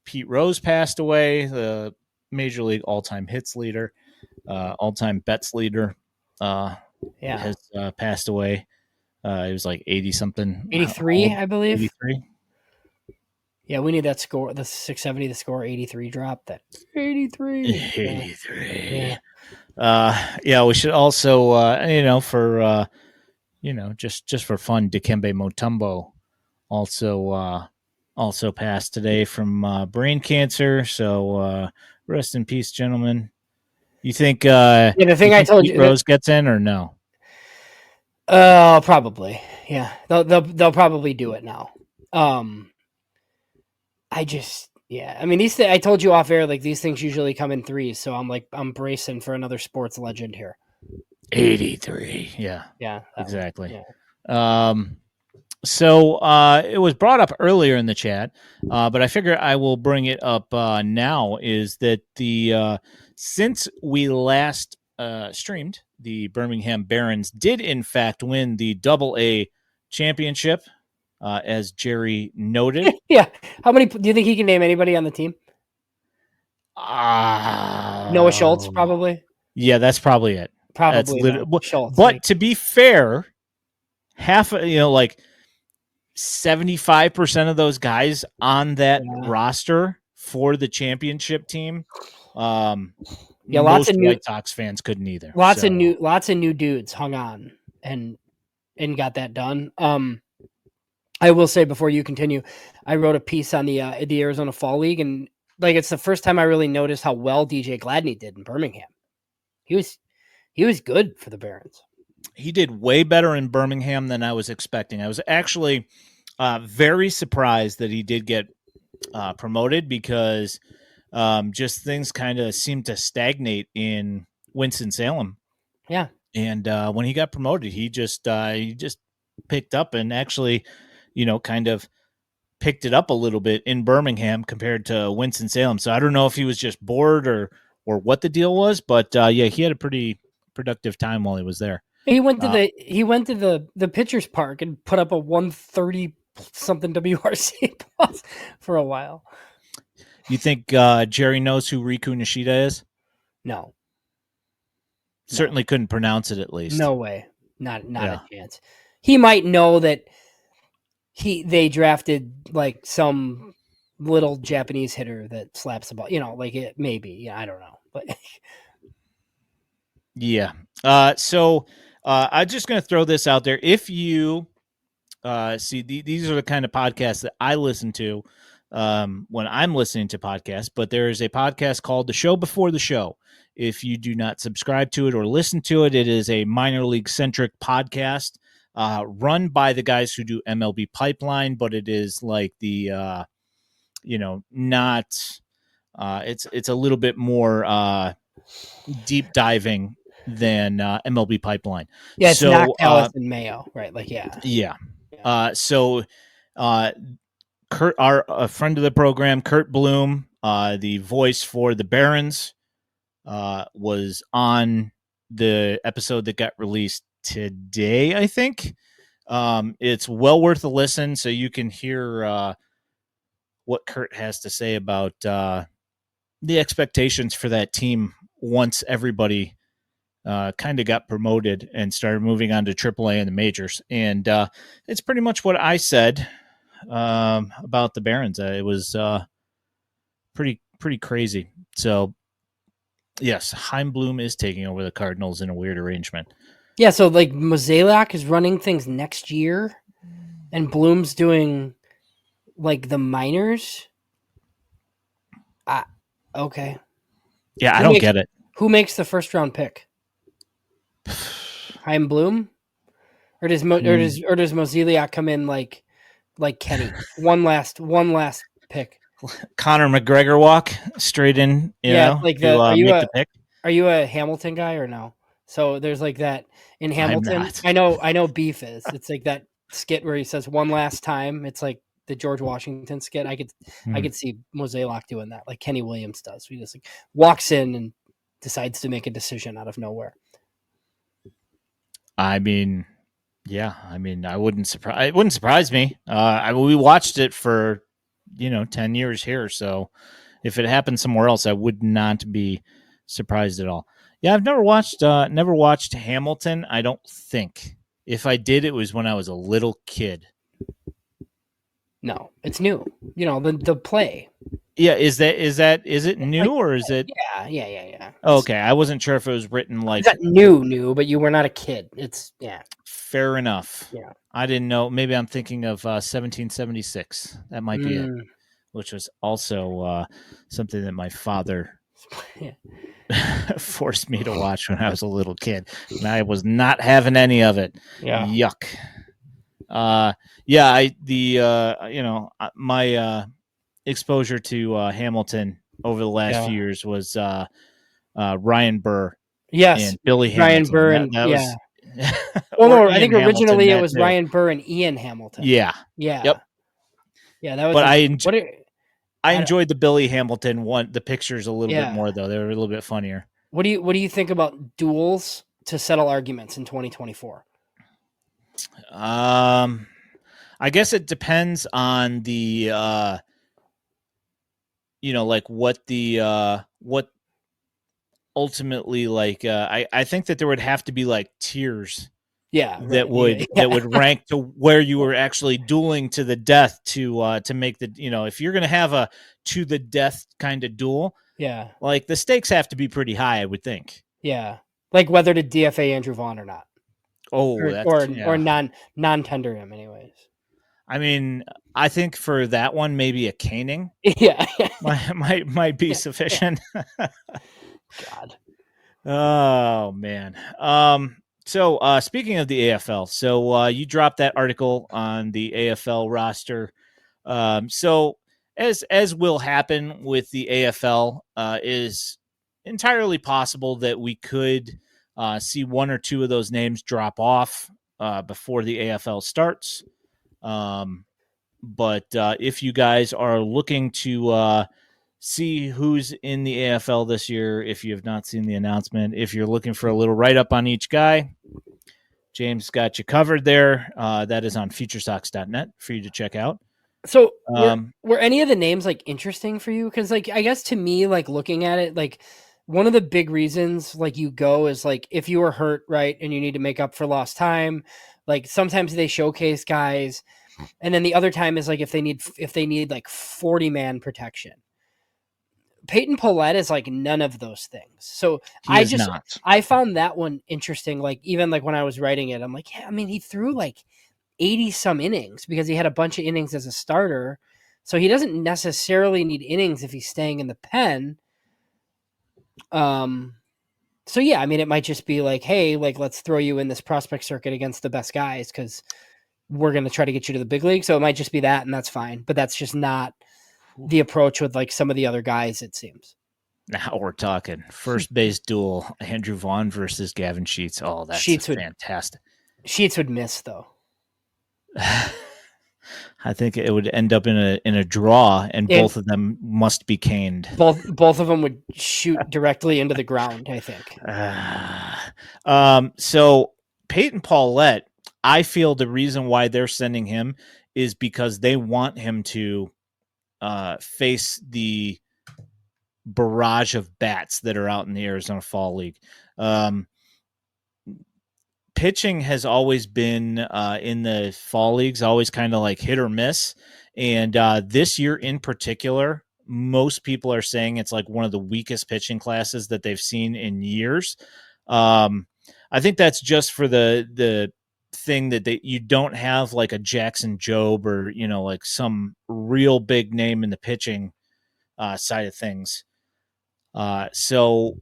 Pete Rose passed away, the Major League all-time hits leader, all-time bets leader, Yeah. has passed away. It was like 80 something. 83, I believe. 83. Yeah, we need that score. The 670, the score 83 drop. That 83. 83. Yeah, we should also, for just for fun, Dikembe Mutombo also passed today from brain cancer. So rest in peace, gentlemen. You think the thing I told Pete you Rose gets in or no? probably. Yeah. They'll probably do it now. I mean, I told you off air, like these things usually come in threes. So I'm bracing for another sports legend here. 83. Yeah. Yeah. Exactly. Yeah. So it was brought up earlier in the chat, but I figure I will bring it up now. Is that since we last streamed, the Birmingham Barons did in fact win the AA championship, as Jerry noted. Yeah. How many do you think he can name anybody on the team? Noah Schultz, probably. Yeah, that's probably it. Probably Schultz. But to be fair, half, 75% of those guys on that roster for the championship team, lots of White Sox fans couldn't either. Lots of new dudes hung on and got that done. I will say before you continue, I wrote a piece on the Arizona Fall League, and like it's the first time I really noticed how well DJ Gladney did in Birmingham. He was good for the Barons. He did way better in Birmingham than I was expecting. I was actually very surprised that he did get promoted because just things kind of seemed to stagnate in Winston-Salem. Yeah. And when he got promoted, he just picked up and actually, kind of picked it up a little bit in Birmingham compared to Winston-Salem. So I don't know if he was just bored or what the deal was, but yeah, he had a pretty productive time while he was there. He went to the pitcher's park and put up a 130 something WRC plus for a while. You think Jerry knows who Riku Nishida is? No. Certainly couldn't pronounce it, at least. No way. Not a chance. He might know that they drafted like some little Japanese hitter that slaps the ball. Like it maybe. Yeah, I don't know. But yeah. So I'm just going to throw this out there. If you see, these are the kind of podcasts that I listen to. when I'm listening to podcasts, but there is a podcast called The Show Before the Show. If you do not subscribe to it or listen to it, it is a minor league centric podcast run by the guys who do MLB Pipeline, but it is like the, not, it's a little bit more deep diving than MLB Pipeline. Yeah, it's so, not Dallas and Mayo, right? Like, yeah. Kurt, a friend of the program, Kurt Bloom, the voice for the Barons, was on the episode that got released today, I think. It's well worth a listen, so you can hear what Kurt has to say about the expectations for that team once everybody kind of got promoted and started moving on to AAA and the majors. And it's pretty much what I said about the Barons. It was pretty crazy. So, yes, Heimblum is taking over the Cardinals in a weird arrangement. Yeah, so like Mozeliak is running things next year, and Bloom's doing like the minors. Okay. Yeah, I don't get it. Who makes the first round pick? Heimblum, or does Mozeliak come in like Kenny? one last pick. Conor McGregor walk straight in, make the pick. Are you a Hamilton guy or no? So there's like that in Hamilton. I know Beef is. It's like that skit where he says one last time. It's like the George Washington skit. I could see Mozeliak doing that, like Kenny Williams does. He just like walks in and decides to make a decision out of nowhere. I mean, yeah. I mean, it wouldn't surprise me. We watched it for 10 years here, so if it happened somewhere else, I would not be surprised at all. Yeah, I've never watched Hamilton. I don't think. If I did, it was when I was a little kid. No, it's new. The play. Yeah, is it new or is it? Yeah. Okay, I wasn't sure if it was written like it's not new, but you were not a kid. It's fair enough. Yeah, I didn't know. Maybe I'm thinking of 1776. That might be it, which was also something that my father forced me to watch when I was a little kid, and I was not having any of it. Yeah, yuck. My exposure to Hamilton over the last few years was Ryan Burr. Yes, and Billy Ryan Hamilton. Burr and was, no, I think originally it was Ryan Burr and Ian Hamilton. Yeah. Yep. Yeah, that was. But I enjoyed the Billy Hamilton one. The pictures a little bit more though; they were a little bit funnier. What do you think about duels to settle arguments in 2024? I guess it depends on the what ultimately I think that there would have to be like tiers that would rank to where you were actually dueling to the death to make the if you're going to have a to the death kind of duel, like the stakes have to be pretty high, I would think. Like whether to DFA Andrew Vaughn or not. Or non-tender him anyways. I mean, I think for that one, maybe a caning. might be sufficient. God. Oh man. So speaking of the AFL, so you dropped that article on the AFL roster. So as will happen with the AFL, is entirely possible that we could see one or two of those names drop off before the AFL starts. But if you guys are looking to see who's in the AFL this year, if you have not seen the announcement, if you're looking for a little write-up on each guy, James got you covered there. That is on FutureSox.net for you to check out. So were any of the names like interesting for you? Because like I guess to me, like looking at it, like one of the big reasons like you go is like if you were hurt, right, and you need to make up for lost time, like sometimes they showcase guys, and then the other time is like if they need like 40-man protection. Peyton Paulette is like none of those things. So I found that one interesting. Like even like when I was writing it, I'm like, yeah, I mean, he threw like 80 some innings because he had a bunch of innings as a starter. So he doesn't necessarily need innings if he's staying in the pen. So yeah, I mean, it might just be like, hey, like let's throw you in this prospect circuit against the best guys because we're going to try to get you to the big league. So it might just be that, and that's fine. But that's just not the approach with like some of the other guys, it seems. Now we're talking first base duel: Andrew Vaughn versus Gavin Sheets. Oh, that's fantastic. Sheets would miss though. I think it would end up in a draw, and both of them must be caned. Both of them would shoot directly into the ground, I think. So Peyton Paulette, I feel the reason why they're sending him is because they want him to face the barrage of bats that are out in the Arizona Fall League. Pitching has always been in the fall leagues, always kind of like hit or miss. And this year in particular, most people are saying it's like one of the weakest pitching classes that they've seen in years. I think that's just for the thing that you don't have like a Jackson Jobe or, you know, like some real big name in the pitching side of things. So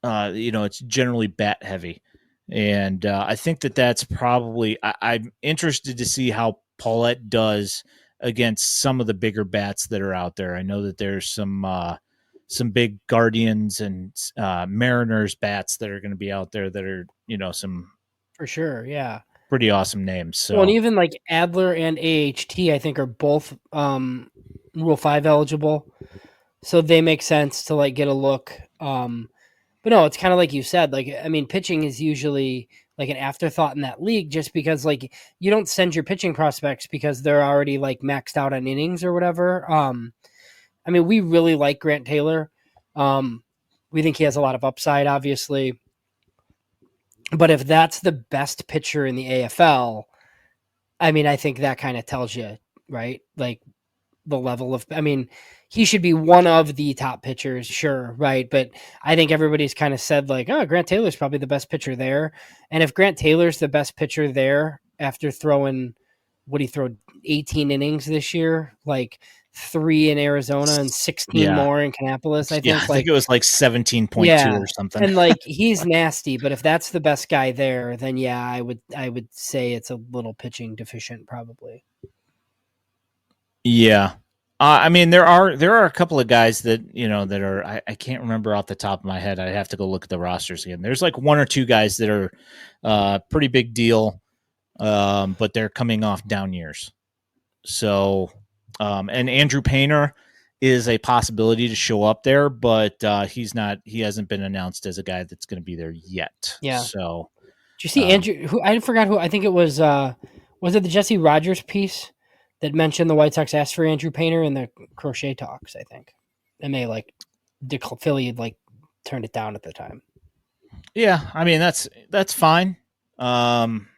it's generally bat heavy. And I think that's probably I'm interested to see how Paulette does against some of the bigger bats that are out there. I know that there's some big Guardians and Mariners bats that are going to be out there that are, some for sure. Yeah. Pretty awesome names. So, well, and even like Adler and AHT, I think are both Rule 5 eligible. So they make sense to like get a look. But no, it's kind of like you said, like, I mean, pitching is usually like an afterthought in that league just because like you don't send your pitching prospects because they're already like maxed out on innings or whatever. I mean, we really like Grant Taylor. We think he has a lot of upside, obviously. But if that's the best pitcher in the AFL, I mean, I think that kind of tells you, right? Like the level of, I mean, he should be one of the top pitchers, sure, right? But I think everybody's kind of said like, oh, Grant Taylor's probably the best pitcher there. And if Grant Taylor's the best pitcher there after throwing, what he throw 18 innings this year, like 3 in Arizona and 16 more in Kannapolis, I think. Yeah, I think it was like 17.2 or something. And like he's nasty, but if that's the best guy there, then yeah, I would say it's a little pitching deficient probably. Yeah. I mean, there are a couple of guys that, that are, I can't remember off the top of my head. I'd have to go look at the rosters again. There's like 1 or 2 guys that are pretty big deal, but they're coming off down years. So, and Andrew Painter is a possibility to show up there, but he hasn't been announced as a guy that's going to be there yet. Yeah. So, did you see Andrew, I forgot who, I think it was it the Jesse Rogers piece that mentioned the White Sox asked for Andrew Painter in the Crochet talks, I think. And they Philly like turned it down at the time. Yeah, I mean that's fine. And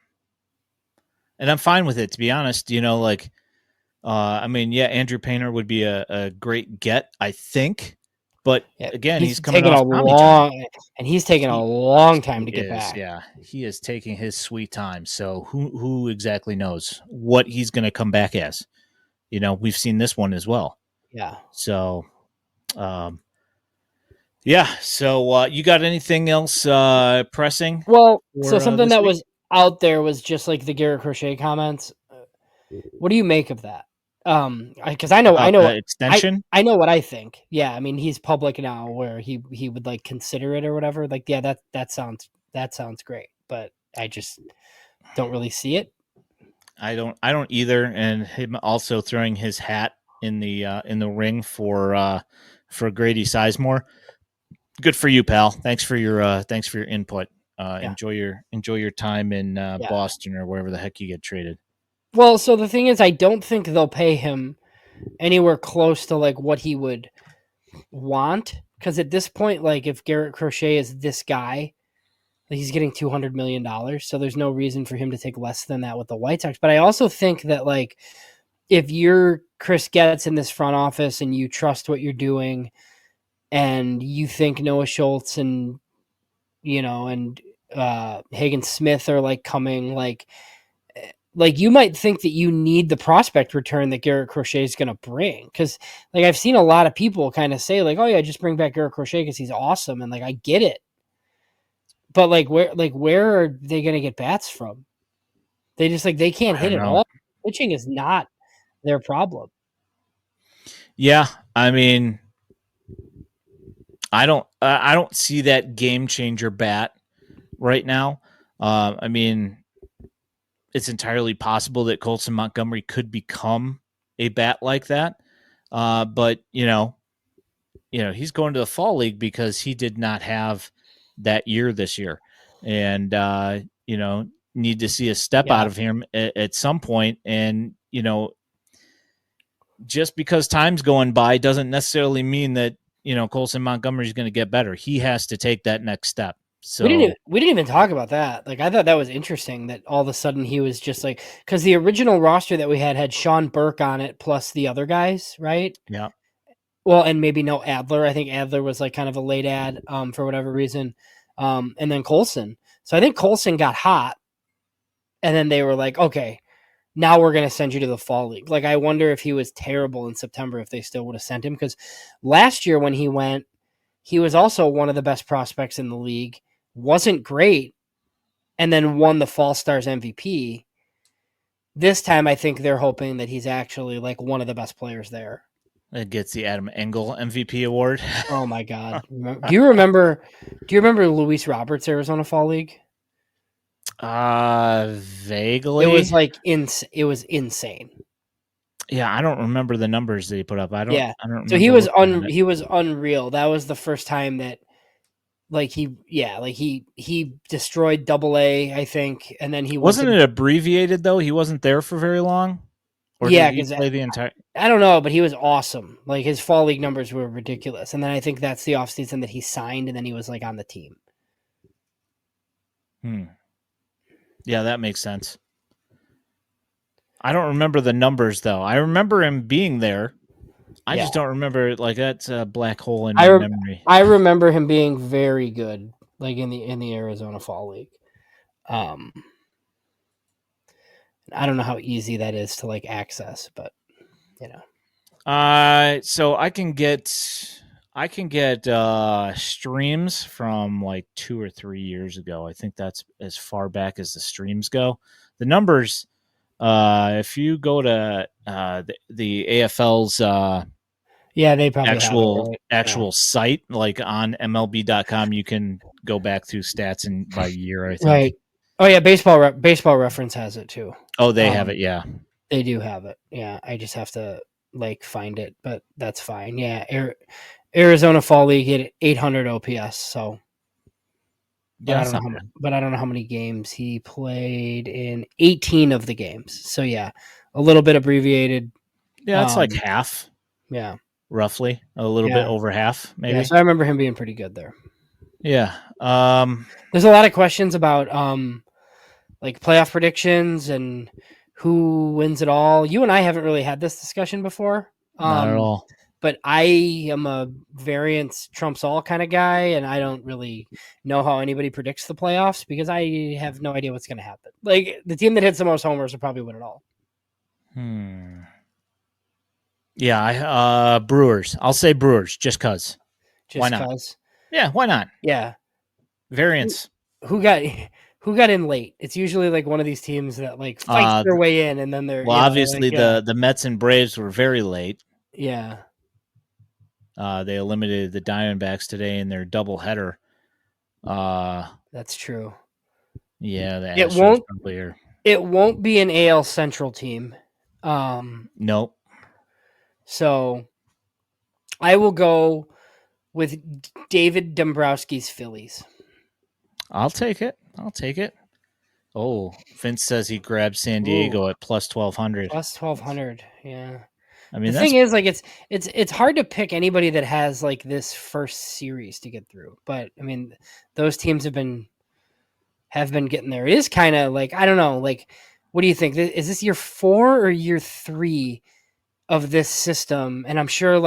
I'm fine with it, to be honest. I mean, yeah, Andrew Painter would be a great get, I think. But again, he's coming off he's taking a long time to get back. Yeah, he is taking his sweet time. So who exactly knows what he's going to come back as? We've seen this one as well. Yeah. So, yeah. So you got anything else pressing? Well, so something that was out there was just like the Garrett Crochet comments. What do you make of that? Because I know extension. I know what I think. Yeah, I mean he's public now, where he would like consider it or whatever. Like, yeah, that sounds great, but I just don't really see it. I don't either, and him also throwing his hat in the ring for Grady Sizemore. Good for you, pal. Thanks for your input. Enjoy your time in Boston or wherever the heck you get traded. Well, so the thing is, I don't think they'll pay him anywhere close to like what he would want, because at this point, like if Garrett Crochet is this guy, he's getting $200 million, so there's no reason for him to take less than that with the White Sox. But I also think that like if you're Chris Getz in this front office and you trust what you're doing, and you think Noah Schultz and Hagen Smith are like coming, like like you might think that you need the prospect return that Garrett Crochet is going to bring. Cause like I've seen a lot of people kind of say like, oh yeah, just bring back Garrett Crochet because he's awesome. And like, I get it. But where are they going to get bats from? They just they can't I hit don't at know. all. Pitching is not their problem. Yeah, I mean, I don't see that game changer bat right now. I mean, it's entirely possible that Colson Montgomery could become a bat like that. But he's going to the fall league because he did not have that year this year, and need to see a step out of him at some point. And just because time's going by doesn't necessarily mean that Colson Montgomery is going to get better. He has to take that next step. So we didn't even talk about that. Like I thought that was interesting that all of a sudden he was just because the original roster that we had Sean Burke on it plus the other guys, right? yeah. Well, and maybe no Adler. I think Adler was kind of a late ad for whatever reason, and then Colson. So I think Colson got hot, and then they were like, okay, now we're going to send you to the fall league. Like I wonder if he was terrible in September if they still would have sent him because last year when he went, he was also one of the best prospects in the league. Wasn't great, and then won the Fall Stars MVP. This time, I think they're hoping that he's actually one of the best players there. It gets the Adam Engel MVP award. Oh my God! Do you remember Luis Roberts' Arizona Fall League? Vaguely. It was it was insane. Yeah, I don't remember the numbers that he put up. I don't remember. So he was unreal. That was the first time that he destroyed AA, I think, and then he wasn't it abbreviated though. He wasn't there for very long, or did he play the entire? I don't know, but he was awesome. Like his fall league numbers were ridiculous, and then I think that's the offseason that he signed, and then he was on the team. Yeah, that makes sense. I don't remember the numbers though. I remember him being there. I just don't remember. That's a black hole in my memory. I remember him being very good, in the Arizona Fall League. I don't know how easy that is to access, but so I can get streams from 2 or 3 years ago. I think that's as far back as the streams go. The numbers, if you go to the AFL's they probably actual site, on MLB.com, you can go back through stats and by year, I think. Right. Oh yeah, Baseball Reference has it too. Oh, they have it, yeah. They do have it. Yeah, I just have to find it, but that's fine. Yeah, Arizona Fall League hit 800 OPS, so yeah, I don't know how many games he played in 18 of the games. So yeah, a little bit abbreviated. Yeah, that's half. Yeah. Roughly a little bit over half, maybe. Yeah, so I remember him being pretty good there. Yeah. There's a lot of questions about playoff predictions and who wins it all. You and I haven't really had this discussion before. Not at all. But I am a variance trumps all kind of guy, and I don't really know how anybody predicts the playoffs because I have no idea what's going to happen. The team that hits the most homers will probably win it all. Yeah, Brewers. I'll say Brewers just because. Why not? Yeah, why not? Yeah. Variance. Who got in late? It's usually one of these teams that fights their way in, and then they're obviously the Mets and Braves were very late. Yeah. They eliminated the Diamondbacks today in their doubleheader. That's true. Yeah, the Astros probably are. It won't be an AL Central team. Nope. So I will go with David Dombrowski's Phillies. I'll take it. Oh, Vince says he grabbed San Diego at plus 1,200. Plus 1,200, yeah. I mean, the thing is, it's hard to pick anybody that has this first series to get through. But I mean, those teams have been getting there. It is kind of I don't know. What do you think? Is this year 4 or year 3 of this system? And I'm sure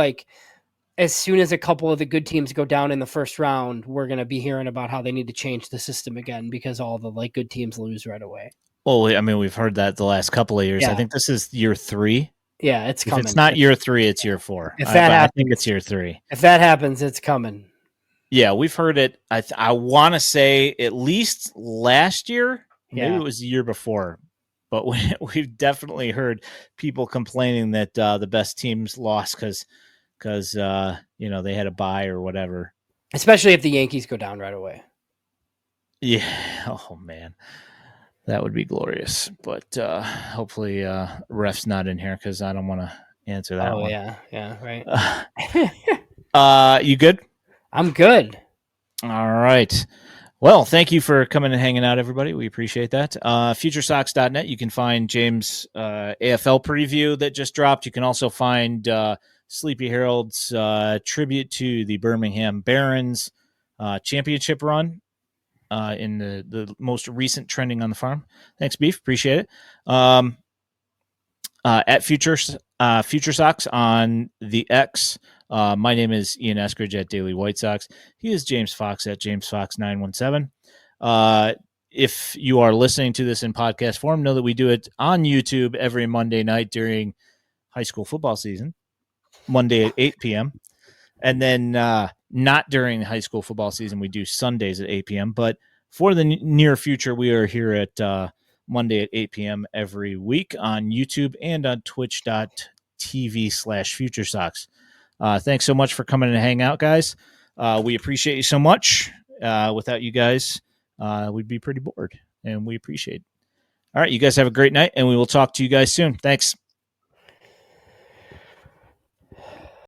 as soon as a couple of the good teams go down in the first round, we're going to be hearing about how they need to change the system again because all the good teams lose right away. Well, I mean, we've heard that the last couple of years. Yeah. I think this is year 3. Yeah, it's If coming. it's not year 3, it's year 4. If that happens, I think it's year 3. If that happens, it's coming. Yeah, we've heard it. I want to say at least last year. Maybe Yeah. it was the year before. But we've definitely heard people complaining that the best teams lost because they had a bye or whatever. Especially if the Yankees go down right away. Yeah. Oh, man. That would be glorious. But hopefully ref's not in here because I don't want to answer that one. Yeah, right. You good? I'm good. All right. Well, thank you for coming and hanging out, everybody. We appreciate that. FutureSox.net, you can find James' AFL preview that just dropped. You can also find Sleepy Harold's tribute to the Birmingham Barons championship run in the most recent trending on the farm. Thanks, Beef. Appreciate it. At FutureSox on the X. My name is Ian Eskridge at Daily White Sox. He is James Fox at JamesFox917. If you are listening to this in podcast form, know that we do it on YouTube every Monday night during high school football season, Monday at 8 p.m. And then not during high school football season, we do Sundays at 8 p.m. But for the near future, we are here at Monday at 8 p.m. every week on YouTube and on twitch.tv/FutureSox. Thanks so much for coming and hang out, guys. We appreciate you so much. Without you guys, we'd be pretty bored, and we appreciate it. All right, you guys have a great night, and we will talk to you guys soon. Thanks.